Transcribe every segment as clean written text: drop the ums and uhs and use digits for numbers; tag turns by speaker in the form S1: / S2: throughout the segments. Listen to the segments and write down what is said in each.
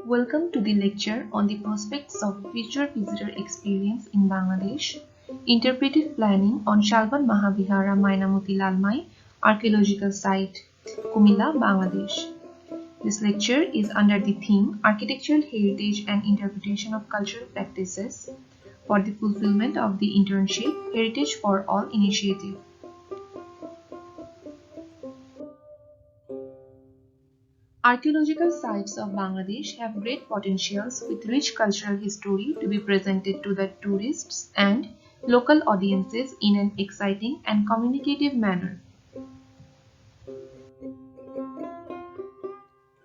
S1: Welcome to the lecture on the prospects of future visitor experience in Bangladesh, interpretive planning on Shalban Mahavihara Mainamuti Lalmai Archaeological Site, Kumilla, Bangladesh. This lecture is under the theme Architectural Heritage and Interpretation of Cultural Practices for the fulfillment of the internship Heritage for All initiative. Archaeological sites of Bangladesh have great potentials with rich cultural history to be presented to the tourists and local audiences in an exciting and communicative manner.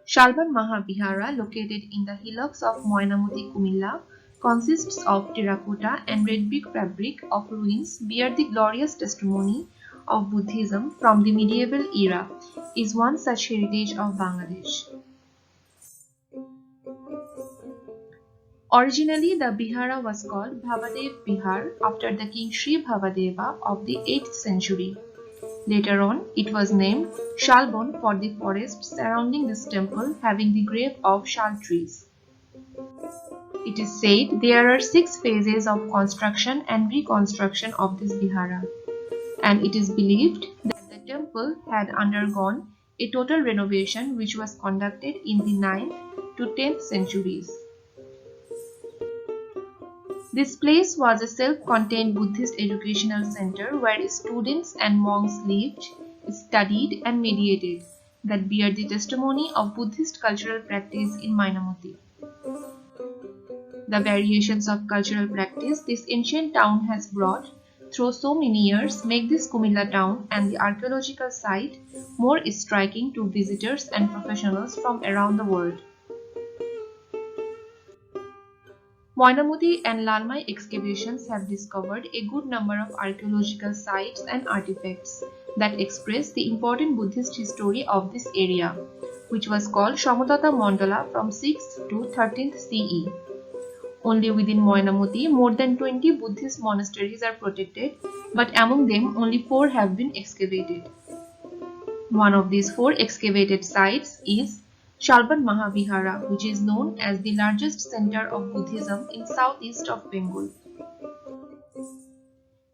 S1: Shalban Mahavihara, located in the hillocks of Moynamuti, Kumilla, consists of terracotta and red brick fabric of ruins bear the glorious testimony of Buddhism from the medieval era, is one such heritage of Bangladesh. Originally, the Bihara was called Bhavadev Bihar after the king Sri Bhavadeva of the 8th century. Later on, it was named Shalbon for the forest surrounding this temple having the grave of shal trees. It is said there are 6 phases of construction and reconstruction of this Bihara, and it is believed that the temple had undergone a total renovation which was conducted in the 9th to 10th centuries. This place was a self-contained Buddhist educational center where students and monks lived, studied and meditated that bear the testimony of Buddhist cultural practice in Mainamuti. The variations of cultural practice this ancient town has brought through so many years make this Kumilla town and the archaeological site more striking to visitors and professionals from around the world. Moynamuti and Lalmai excavations have discovered a good number of archaeological sites and artifacts that express the important Buddhist history of this area, which was called Samotata Mandala from 6th to 13th CE. Only within Moynamuti, more than 20 Buddhist monasteries are protected, but among them only 4 have been excavated. One of these 4 excavated sites is Shalban Mahavihara, which is known as the largest center of Buddhism in southeast of Bengal.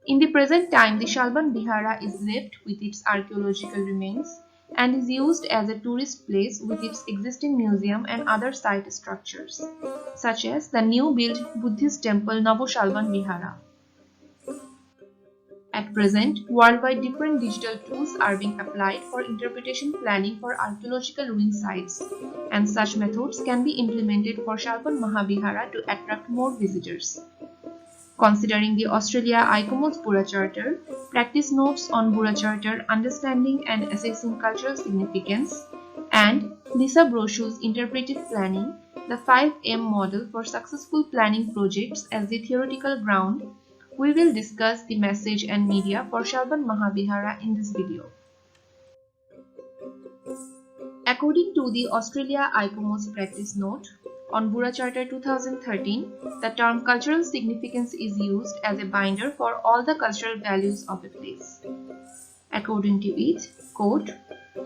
S1: In the present time, the Shalban Vihara is left with its archaeological remains and is used as a tourist place with its existing museum and other site structures, such as the new built Buddhist temple Navo Shalban Vihara. At present, worldwide different digital tools are being applied for interpretation planning for archaeological ruin sites, and such methods can be implemented for Shalban Mahavihara to attract more visitors. Considering the Australia ICOMOS Bura Charter, practice notes on Bura Charter understanding and assessing cultural significance, and Lisa Broshu's interpretive planning, the 5M model for successful planning projects as the theoretical ground, we will discuss the message and media for Shalban Mahavihara in this video. According to the Australia ICOMOS practice note on Bura Charter 2013, the term cultural significance is used as a binder for all the cultural values of a place. According to it, quote,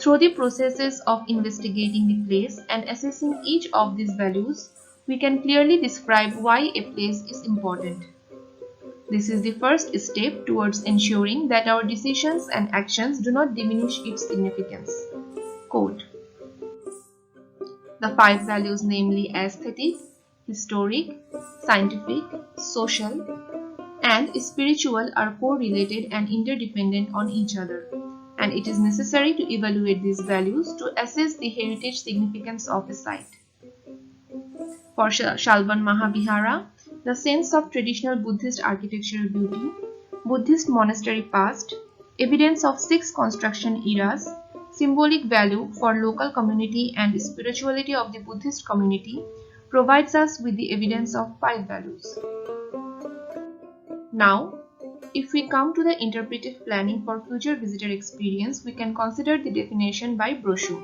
S1: through the processes of investigating the place and assessing each of these values, we can clearly describe why a place is important. This is the first step towards ensuring that our decisions and actions do not diminish its significance. Quote, the 5 values, namely aesthetic, historic, scientific, social, and spiritual, are correlated and interdependent on each other, and it is necessary to evaluate these values to assess the heritage significance of a site. For Shalban Mahavihara, the sense of traditional Buddhist architectural beauty, Buddhist monastery past, evidence of 6 construction eras, symbolic value for local community and spirituality of the Buddhist community provides us with the evidence of 5 values. Now, if we come to the interpretive planning for future visitor experience, we can consider the definition by Broshu.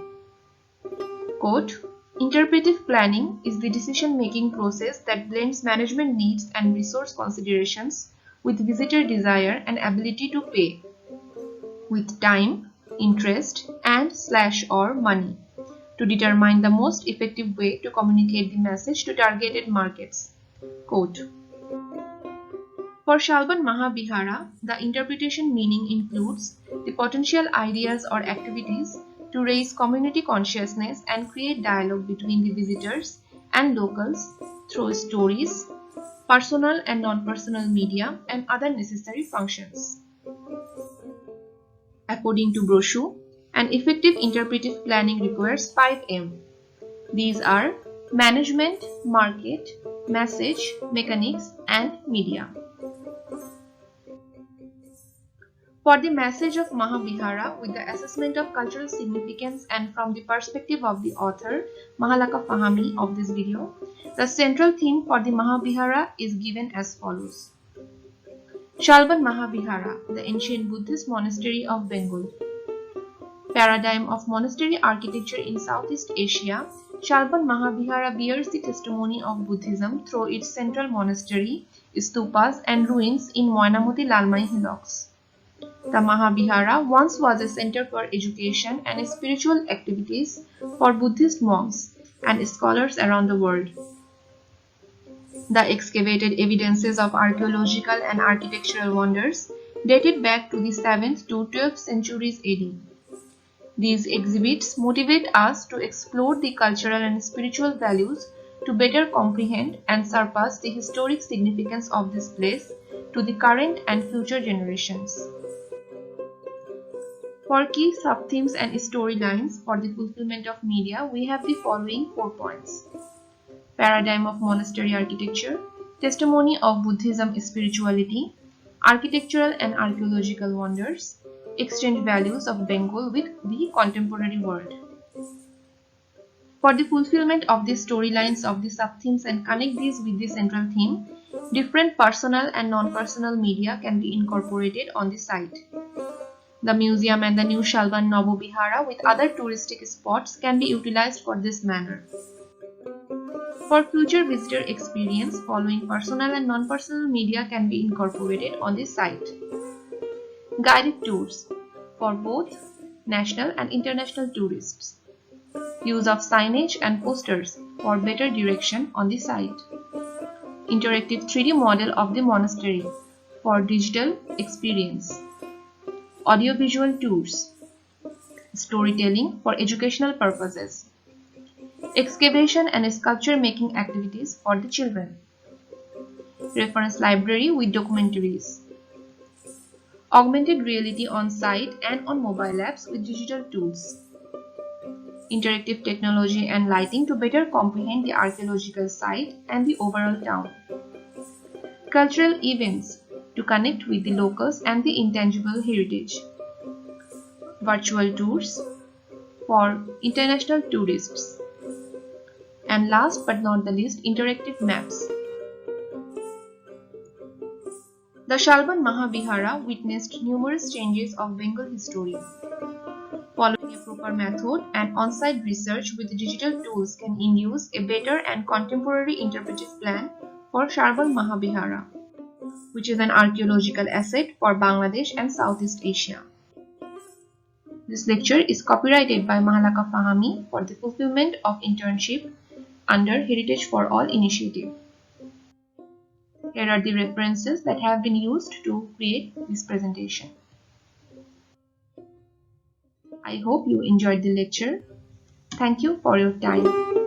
S1: Quote, interpretive planning is the decision-making process that blends management needs and resource considerations with visitor desire and ability to pay, with time, interest, and/or money, to determine the most effective way to communicate the message to targeted markets. Quote: For Shalban Mahavihara, the interpretation meaning includes the potential ideas or activities to raise community consciousness and create dialogue between the visitors and locals through stories, personal and non-personal media, and other necessary functions. According to Broshu, an effective interpretive planning requires 5M. These are management, market, message, mechanics, and media. For the message of Mahavihara, with the assessment of cultural significance and from the perspective of the author, Mahalaka Fahami, of this video, the central theme for the Mahavihara is given as follows. Shalban Mahavihara, the ancient Buddhist monastery of Bengal. Paradigm of monastery architecture in Southeast Asia, Shalban Mahavihara bears the testimony of Buddhism through its central monastery, stupas, and ruins in Moinamoti Lalmai hillocks. The Mahavihara once was a center for education and spiritual activities for Buddhist monks and scholars around the world. The excavated evidences of archaeological and architectural wonders dated back to the 7th to 12th centuries AD. These exhibits motivate us to explore the cultural and spiritual values to better comprehend and surpass the historic significance of this place to the current and future generations. For key sub-themes and storylines for the fulfillment of media, we have the following 4 points. Paradigm of monastery architecture, testimony of Buddhism spirituality, architectural and archaeological wonders, exchange values of Bengal with the contemporary world. For the fulfillment of the storylines of the sub-themes and connect these with the central theme, different personal and non-personal media can be incorporated on the site. The museum and the new Shalban Nabobihara with other touristic spots can be utilized for this manner. For future visitor experience, following personal and non-personal media can be incorporated on this site. Guided tours for both national and international tourists. Use of signage and posters for better direction on the site. Interactive 3D model of the monastery for digital experience. Audiovisual tours. Storytelling for educational purposes. Excavation and sculpture making activities for the children. Reference library with documentaries. Augmented reality on site and on mobile apps with digital tools. Interactive technology and lighting to better comprehend the archaeological site and the overall town. Cultural events to connect with the locals and the intangible heritage. Virtual tours for international tourists. And last but not the least, interactive maps. The Shalban Mahavihara witnessed numerous changes of Bengal history. Following a proper method and on-site research with digital tools can induce a better and contemporary interpretive plan for Shalban Mahavihara, which is an archaeological asset for Bangladesh and Southeast Asia. This lecture is copyrighted by Mahalaka Fahami for the fulfillment of internship under Heritage for All initiative. Here are the references that have been used to create this presentation. I hope you enjoyed the lecture. Thank you for your time.